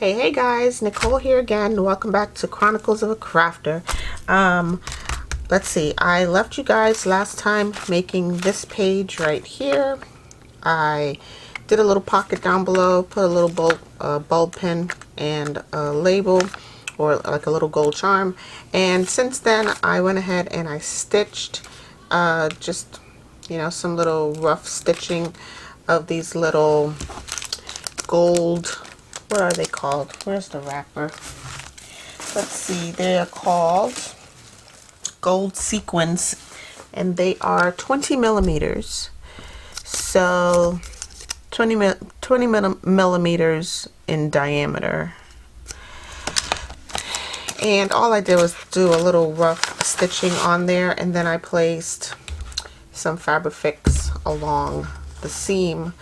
Hey guys, Nicole here again. Welcome back to Chronicles of a Crafter. Let's see, I left you guys last time making this page right here. I did a little pocket down below, put a little bulb pin and a label or like a little gold charm, and since then I went ahead and I stitched just, you know, some little rough stitching of these little gold, what are they called? Where's the wrapper? Let's see, they are called gold sequins, and they are 20 millimeters. So 20 millimeters in diameter. And all I did was do a little rough stitching on there, and then I placed some Fabrifix along the seam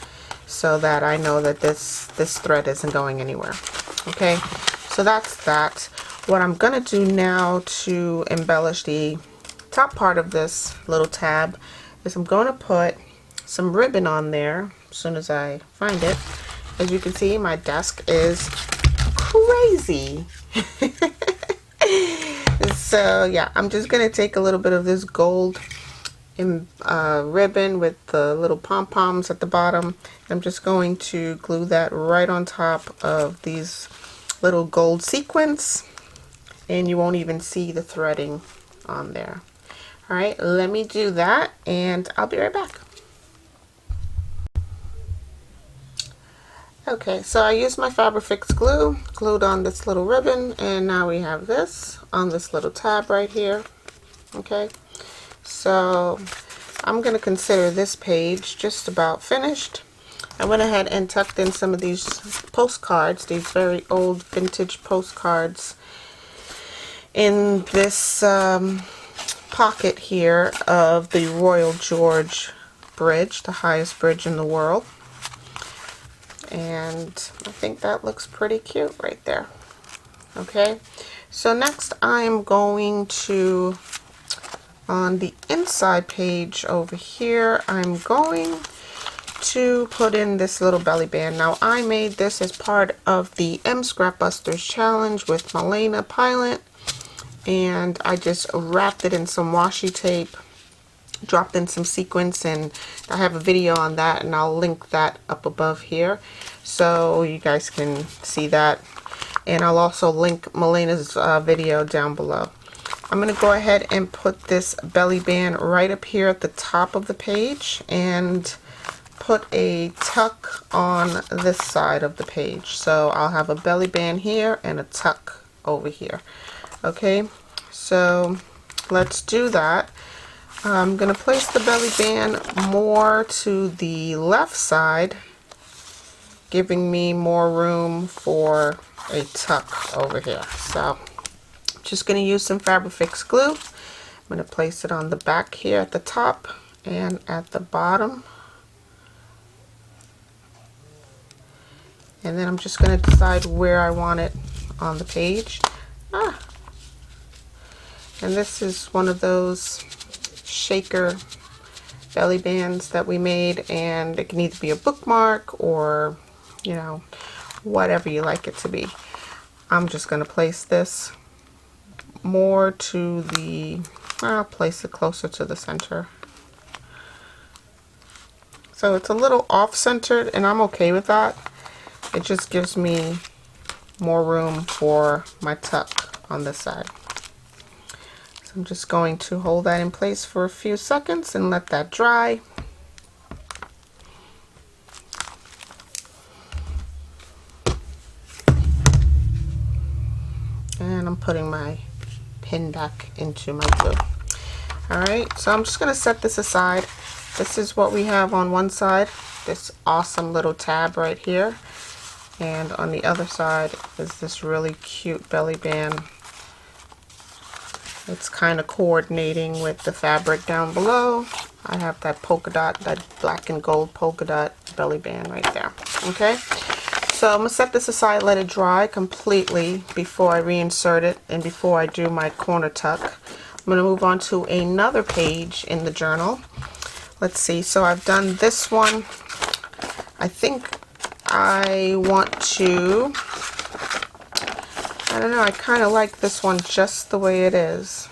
so that I know that this thread isn't going anywhere. Okay, so that's that. What I'm gonna do now to embellish the top part of this little tab is I'm going to put some ribbon on there as soon as I find it. As you can see, my desk is crazy. So yeah, I'm just gonna take a little bit of this gold ribbon with the little pom-poms at the bottom. I'm just going to glue that right on top of these little gold sequins, and you won't even see the threading on there. All right, let me do that and I'll be right back. Okay, so I used my Fabrifix glue, glued on this little ribbon, and now we have this on this little tab right here. Okay, so I'm going to consider this page just about finished. I went ahead and tucked in some of these postcards, these very old vintage postcards, in this pocket here of the Royal George Bridge, the highest bridge in the world. And I think that looks pretty cute right there. Okay, so next I'm going to, on the inside page over here, I'm going to put in this little belly band. Now I made this as part of the Scrap Busters challenge with Milena Pilot, and I just wrapped it in some washi tape, dropped in some sequins, and I have a video on that, and I'll link that up above here so you guys can see that, and I'll also link Milena's video down below. I'm going to go ahead and put this belly band right up here at the top of the page and put a tuck on this side of the page. So I'll have a belly band here and a tuck over here. Okay, so let's do that. I'm going to place the belly band more to the left side, giving me more room for a tuck over here. So just going to use some Fabrifix glue. I'm going to place it on the back here at the top and at the bottom. And then I'm just going to decide where I want it on the page. And this is one of those shaker belly bands that we made, and it can either be a bookmark or, you know, whatever you like it to be. I'm just going to place this more to the, I'll place it closer to the center. So it's a little off-centered, and I'm okay with that. It just gives me more room for my tuck on this side. So I'm just going to hold that in place for a few seconds and let that dry. And I'm putting my pin back into my glue. Alright, so I'm just going to set this aside. This is what we have on one side, this awesome little tab right here. And on the other side is this really cute belly band. It's kind of coordinating with the fabric down below. I have that polka dot, that black and gold polka dot belly band right there. Okay, so I'm going to set this aside, let it dry completely before I reinsert it and before I do my corner tuck. I'm going to move on to another page in the journal. Let's see, so I've done this one. I think I want to I don't know, I kind of like this one just the way it is,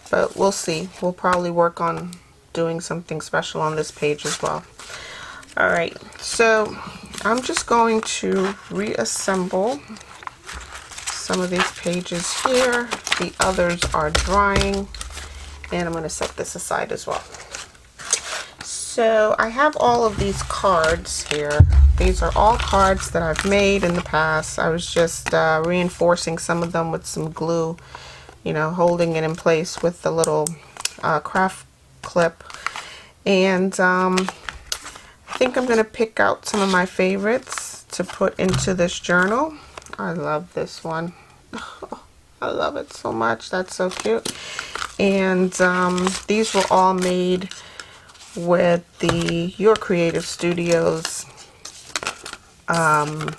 but we'll see. We'll probably work on doing something special on this page as well. Alright, so I'm just going to reassemble some of these pages here. The others are drying, and I'm going to set this aside as well. So I have all of these cards here. These are all cards that I've made in the past. I was just reinforcing some of them with some glue, you know, holding it in place with the little craft clip. And I think I'm going to pick out some of my favorites to put into this journal. I love this one. I love it so much. That's so cute. And these were all made with the Your Creative Studios, I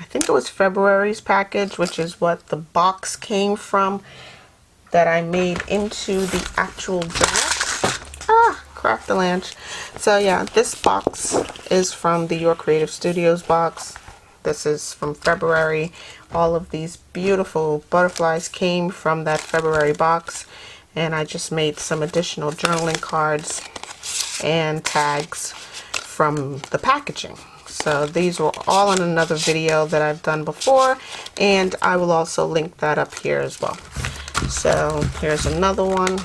think it was February's package, which is what the box came from that I made into the actual journal. Crafty. So yeah, this box is from the Your Creative Studios box. This is from February. All of these beautiful butterflies came from that February box, and I just made some additional journaling cards and tags from the packaging. So these were all in another video that I've done before, and I will also link that up here as well. So here's another one,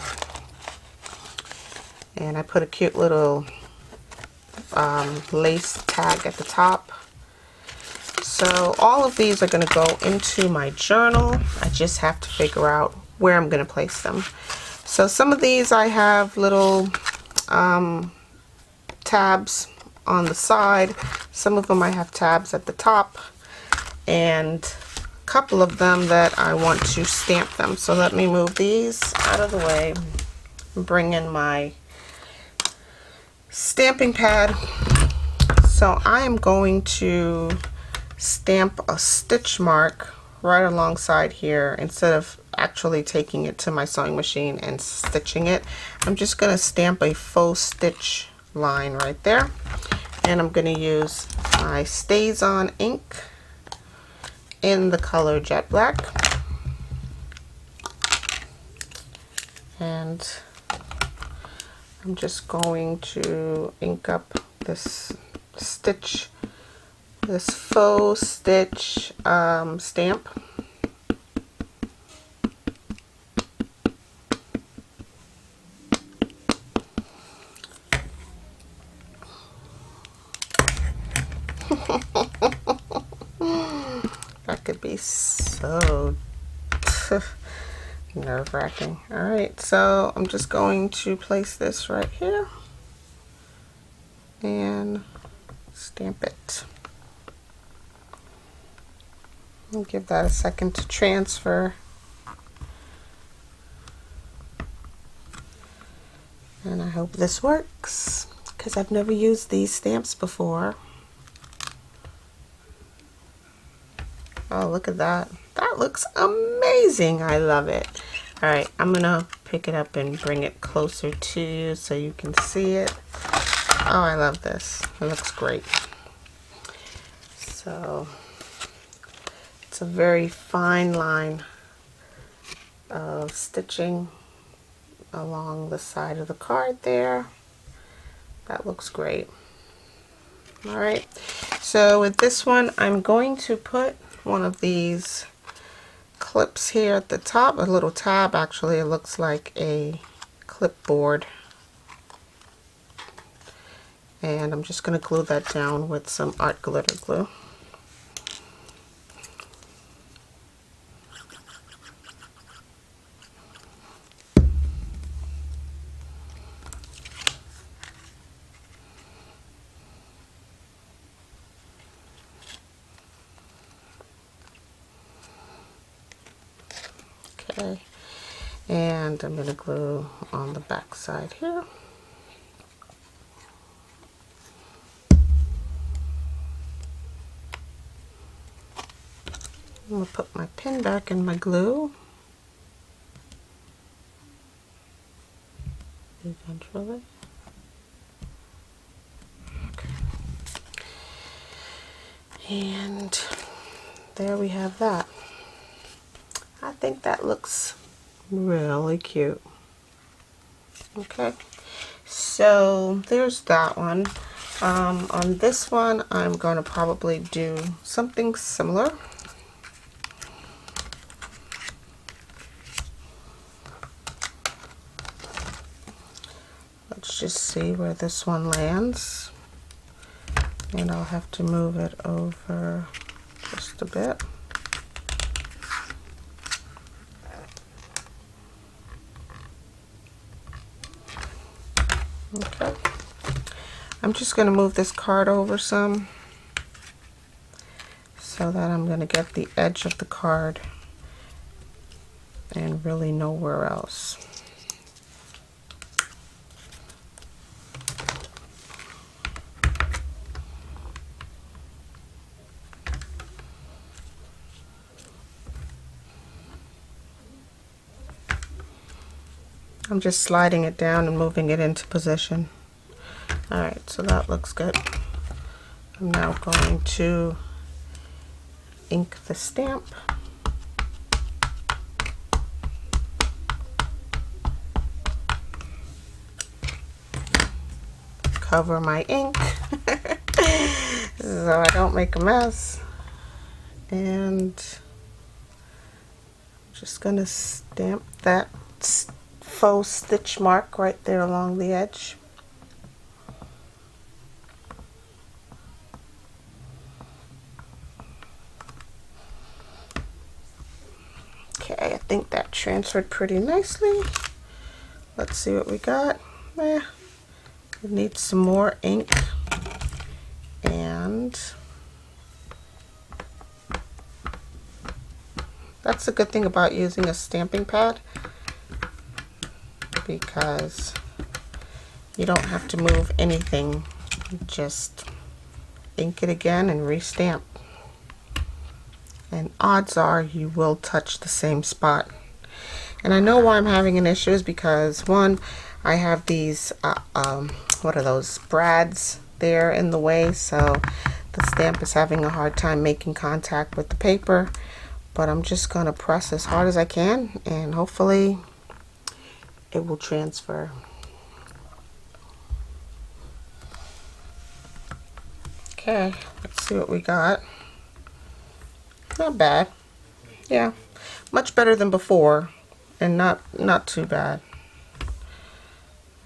and I put a cute little lace tag at the top. So all of these are going to go into my journal. I just have to figure out where I'm going to place them. So some of these I have little tabs on the side. Some of them I have tabs at the top, and a couple of them that I want to stamp them. So let me move these out of the way and bring in my stamping pad. So I am going to stamp a stitch mark right alongside here instead of actually taking it to my sewing machine and stitching it. I'm just going to stamp a faux stitch line right there, and I'm going to use my Stays On ink in the color Jet Black, and I'm just going to ink up this stitch, this faux stitch stamp. That could be so nerve-wracking. Alright, so I'm just going to place this right here and stamp it. I'll give that a second to transfer. And I hope this works, because I've never used these stamps before. Oh, look at that. That looks amazing. I love it. All right, I'm gonna pick it up and bring it closer to you so you can see it. Oh, I love this. It looks great. So it's a very fine line of stitching along the side of the card there. That looks great. All right, so with this one, I'm going to put one of these clips here at the top, a little tab. Actually, it looks like a clipboard, and I'm just going to glue that down with some art glitter glue. Okay, and I'm going to glue on the back side here. I'm going to put my pin back in my glue eventually. Okay. And there we have that. think that looks really cute. Okay, so there's that one. On this one, I'm going to probably do something similar. Let's just see where this one lands. And I'll have to move it over just a bit. Okay. I'm just going to move this card over some so that I'm going to get the edge of the card and really nowhere else. I'm just sliding it down and moving it into position. Alright, so that looks good. I'm now going to ink the stamp. Cover my ink so I don't make a mess. And I'm just going to stamp that faux stitch mark right there along the edge. Okay, I think that transferred pretty nicely. Let's see what we got. It needs some more ink, and that's the good thing about using a stamping pad, because you don't have to move anything. Just ink it again and restamp. And odds are you will touch the same spot. And I know why I'm having an issue is because, one, I have these, what are those, brads there in the way, so the stamp is having a hard time making contact with the paper. But I'm just going to press as hard as I can, and hopefully it will transfer. Okay, let's see what we got. Not bad. Yeah, much better than before, and not too bad.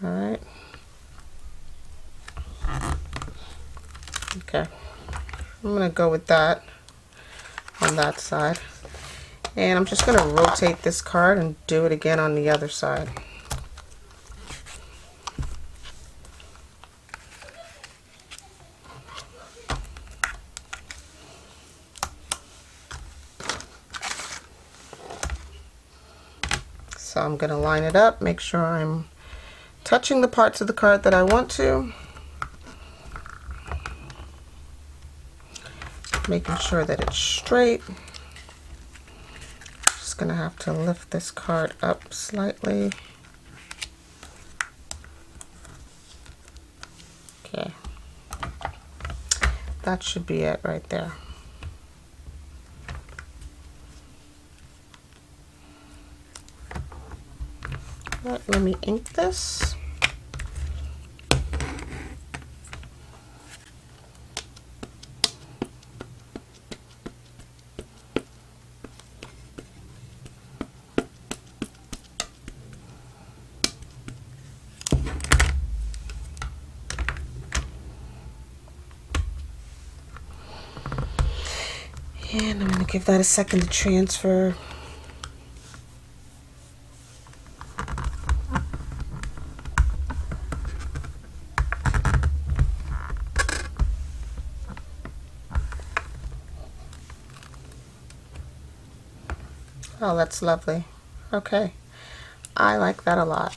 All right. Okay, I'm gonna go with that on that side, and I'm just gonna rotate this card and do it again on the other side. So I'm going to line it up, make sure I'm touching the parts of the card that I want to. Making sure that it's straight. Just going to have to lift this card up slightly. Okay. That should be it right there. Right, let me ink this. And I'm going to give that a second to transfer. Oh, that's lovely. Okay, I like that a lot.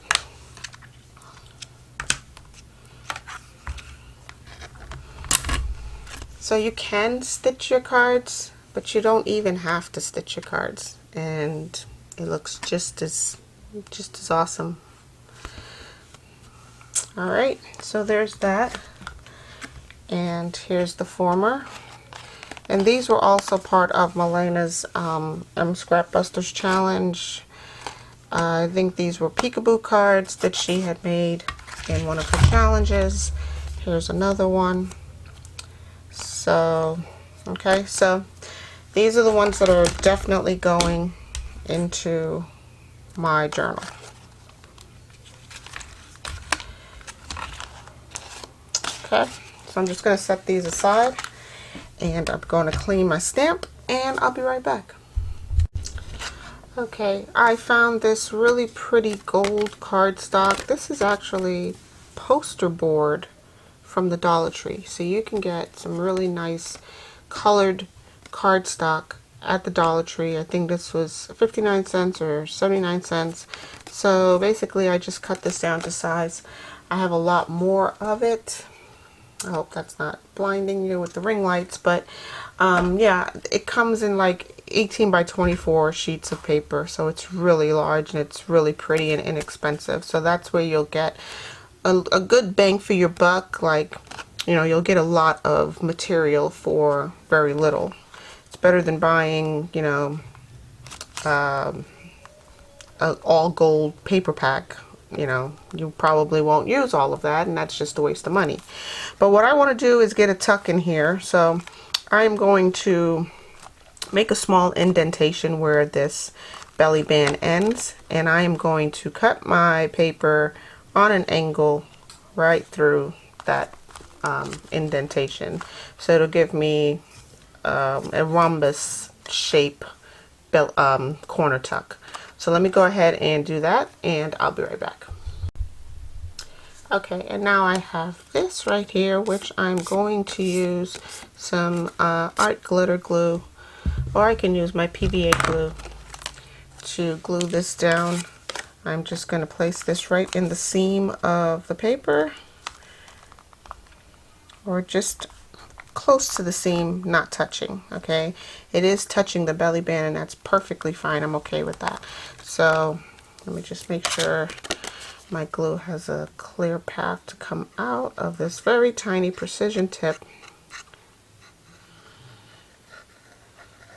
So you can stitch your cards, but you don't even have to stitch your cards, and it looks just as awesome. All right, so there's that, and here's the former. And these were also part of Malena's Scrap Busters challenge. I think these were peekaboo cards that she had made in one of her challenges. Here's another one. So, okay, so these are the ones that are definitely going into my journal. Okay, so I'm just going to set these aside, and I'm going to clean my stamp, and I'll be right back. Okay, I found this really pretty gold cardstock. This is actually poster board from the Dollar Tree. So you can get some really nice colored cardstock at the Dollar Tree. I think this was 59 cents or 79 cents. So basically I just cut this down to size. I have a lot more of it. I hope that's not blinding you with the ring lights, but yeah, it comes in like 18 by 24 sheets of paper, so it's really large and it's really pretty and inexpensive. So that's where you'll get a good bang for your buck. Like, you know, you'll get a lot of material for very little. It's better than buying, you know, an all gold paper pack. You know, you probably won't use all of that, and that's just a waste of money. But what I want to do is get a tuck in here. So I'm going to make a small indentation where this belly band ends, and I am going to cut my paper on an angle right through that indentation. So it'll give me a rhombus shape corner tuck. So let me go ahead and do that, and I'll be right back. Okay, and now I have this right here, which I'm going to use some art glitter glue, or I can use my PVA glue to glue this down. I'm just going to place this right in the seam of the paper, or just close to the seam, not touching. Okay, it is touching the belly band, and that's perfectly fine. I'm okay with that. So let me just make sure my glue has a clear path to come out of this very tiny precision tip,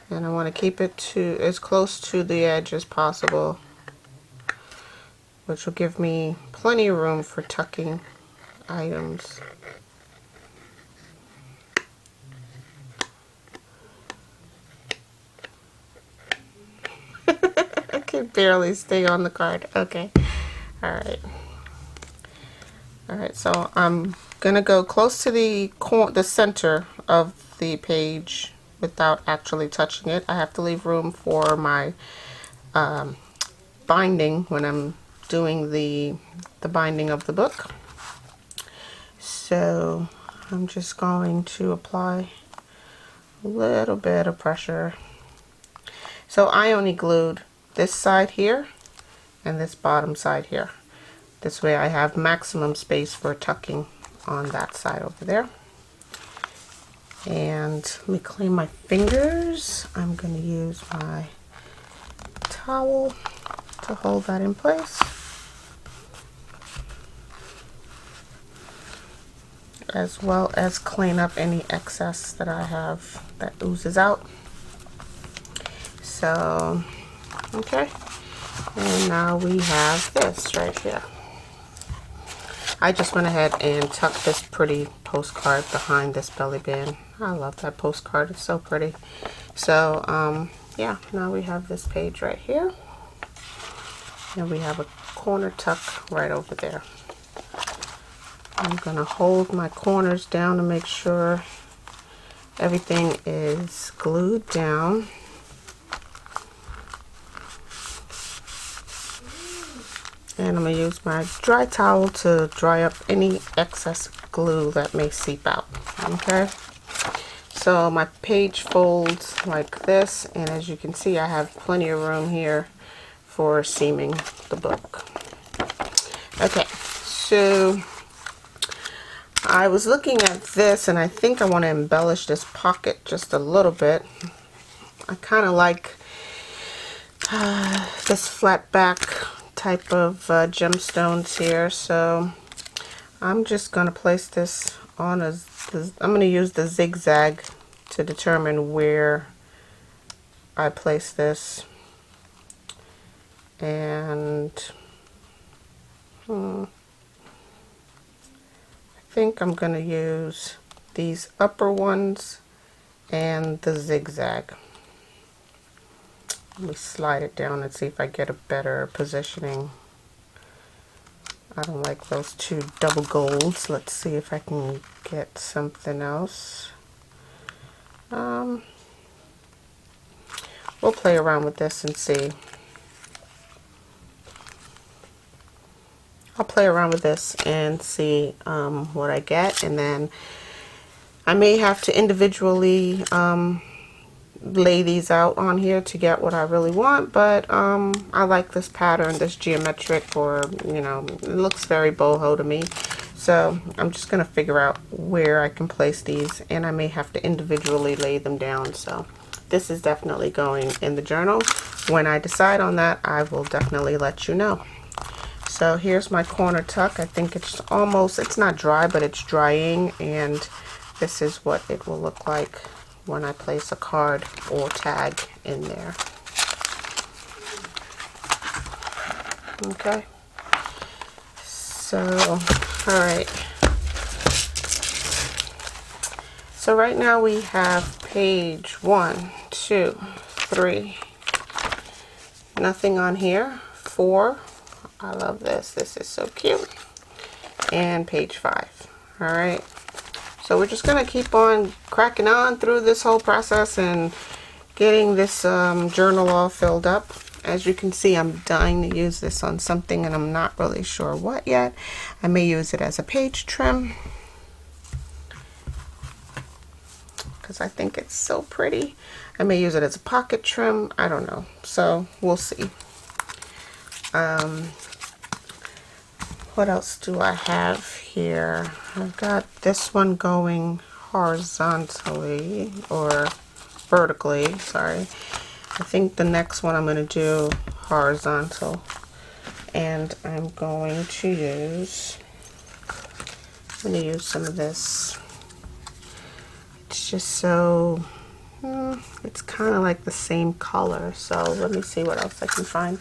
and I want to keep it to as close to the edge as possible, which will give me plenty of room for tucking items. I can barely stay on the card. Okay. Alright. Alright, so I'm gonna go close to the center of the page without actually touching it. I have to leave room for my binding when I'm doing the binding of the book. So I'm just going to apply a little bit of pressure. So I only glued this side here and this bottom side here. This way I have maximum space for tucking on that side over there. And let me clean my fingers. I'm going to use my towel to hold that in place, as well as clean up any excess that I have that oozes out. So, okay. And now we have this right here. I just went ahead and tucked this pretty postcard behind this belly band. I love that postcard. It's so pretty. So, yeah, now we have this page right here. And we have a corner tuck right over there. I'm going to hold my corners down to make sure everything is glued down. And I'm going to use my dry towel to dry up any excess glue that may seep out. Okay, so my page folds like this, and as you can see, I have plenty of room here for seaming the book. Okay, so I was looking at this, and I think I want to embellish this pocket just a little bit. I kind of like this flat back type of gemstones here, so I'm just going to place this on I'm going to use the zigzag to determine where I place this. And I think I'm going to use these upper ones and the zigzag. Let me slide it down and see if I get a better positioning. I don't like those two double golds. Let's see if I can get something else. We'll play around with this and see. I'll play around with this and see what I get, and then I may have to individually lay these out on here to get what I really want, but I like this pattern, this geometric, or you know, it looks very boho to me. So I'm just gonna figure out where I can place these, and I may have to individually lay them down. So this is definitely going in the journal. When I decide on that, I will definitely let you know. So here's my corner tuck. I think it's almost, it's not dry, but it's drying, and this is what it will look like when I place a card or tag in there. Okay. So, all right. So right now we have page 1, 2, 3. Nothing on here. 4. I love this. This is so cute. And page 5. All right. So we're just going to keep on cracking on through this whole process and getting this journal all filled up. As you can see, I'm dying to use this on something, and I'm not really sure what yet. I may use it as a page trim because I think it's so pretty. I may use it as a pocket trim. I don't know. So we'll see. What else do I have here? I've got this one going horizontally, or vertically, sorry. I think the next one I'm going to do horizontal. And I'm going to use some of this. It's just so, it's kind of like the same color. So let me see what else I can find.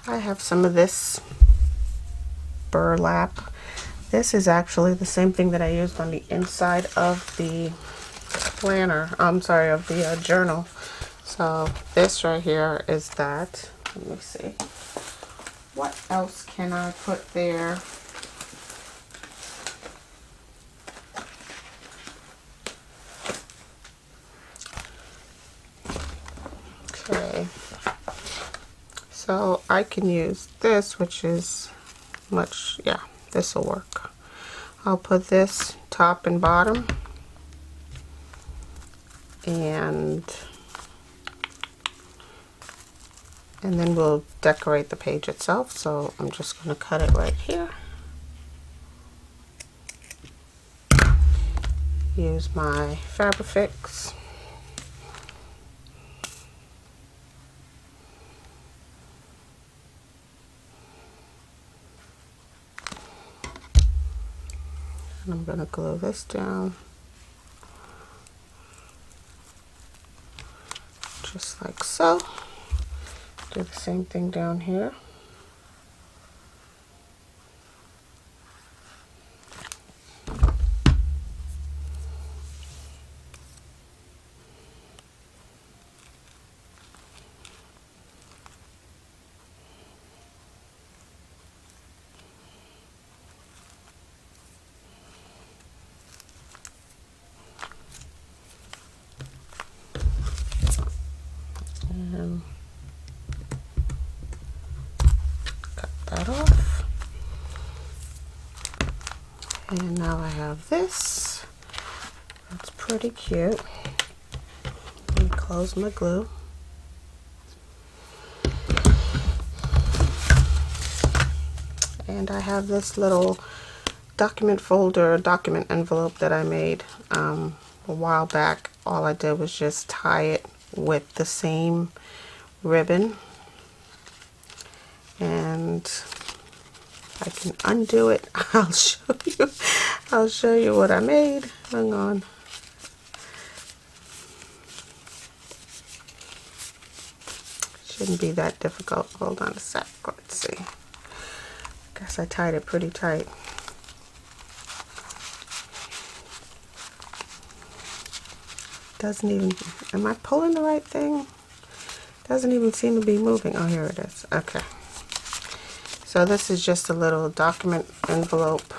I have some of this burlap. This is actually the same thing that I used on the inside of the planner. I'm sorry, of the journal. So this right here is that. Let me see. What else can I put there? Okay. So I can use this, which is much, yeah, this will work. I'll put this top and bottom, and then we'll decorate the page itself. So I'm just going to cut it right here. Use my Fabrifix. And I'm going to glue this down. Just like so. Do the same thing down here. And cut that off. And now I have this. That's pretty cute. Let me close my glue. And I have this little document folder, document envelope that I made a while back. All I did was just tie it with the same ribbon, and I can undo it. I'll show you. I'll show you what I made. Hang on. Shouldn't be that difficult. Hold on a sec. Let's see. Guess I tied it pretty tight. Doesn't even, am I pulling the right thing? Doesn't even seem to be moving. Oh, here it is. Okay. So this is just a little document envelope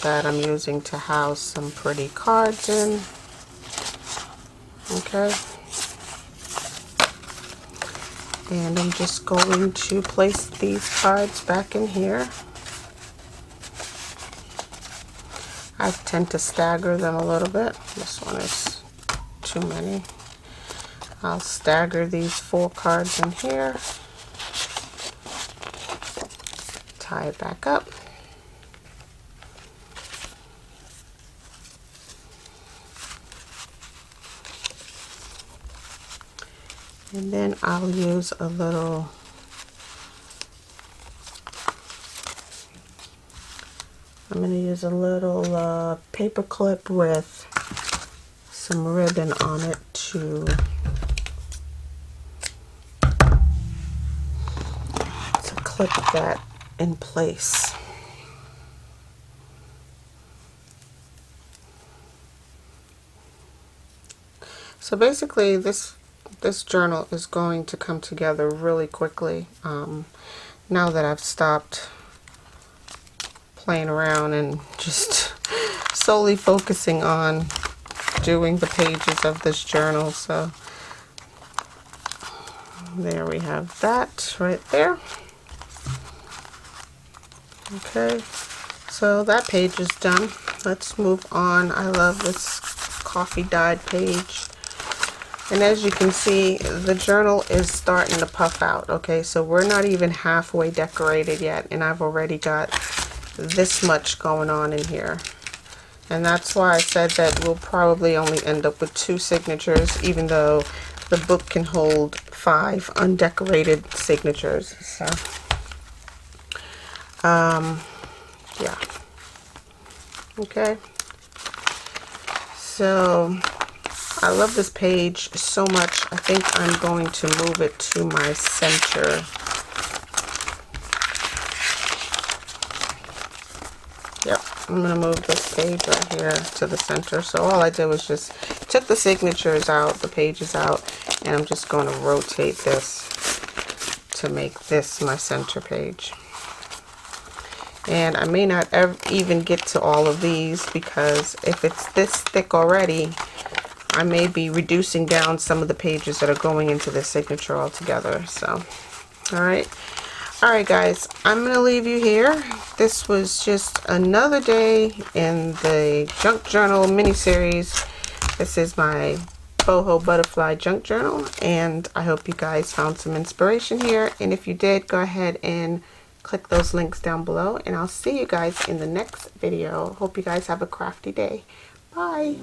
that I'm using to house some pretty cards in. Okay. And I'm just going to place these cards back in here. I tend to stagger them a little bit. This one is too many. I'll stagger these 4 cards in here. Tie it back up. And then I'll use a little paper clip with some ribbon on it to clip that in place. So basically this journal is going to come together really quickly now that I've stopped playing around and just solely focusing on doing the pages of this journal. So there we have that right there. Okay, so that page is done. Let's move on. I love this coffee dyed page. And as you can see, the journal is starting to puff out. Okay, so we're not even halfway decorated yet, and I've already got this much going on in here. And that's why I said that we'll probably only end up with 2 signatures, even though the book can hold 5 undecorated signatures. So, yeah. Okay. So, I love this page so much. I think I'm going to move it to my center. Yep, I'm going to move this page right here to the center. So all I did was just took the signatures out, the pages out, and I'm just going to rotate this to make this my center page. And I may not even get to all of these, because if it's this thick already, I may be reducing down some of the pages that are going into the signature altogether. So, alright guys, I'm going to leave you here. This was just another day in the Junk Journal mini-series. This is my Boho Butterfly Junk Journal, and I hope you guys found some inspiration here. And if you did, go ahead and click those links down below, and I'll see you guys in the next video. Hope you guys have a crafty day. Bye!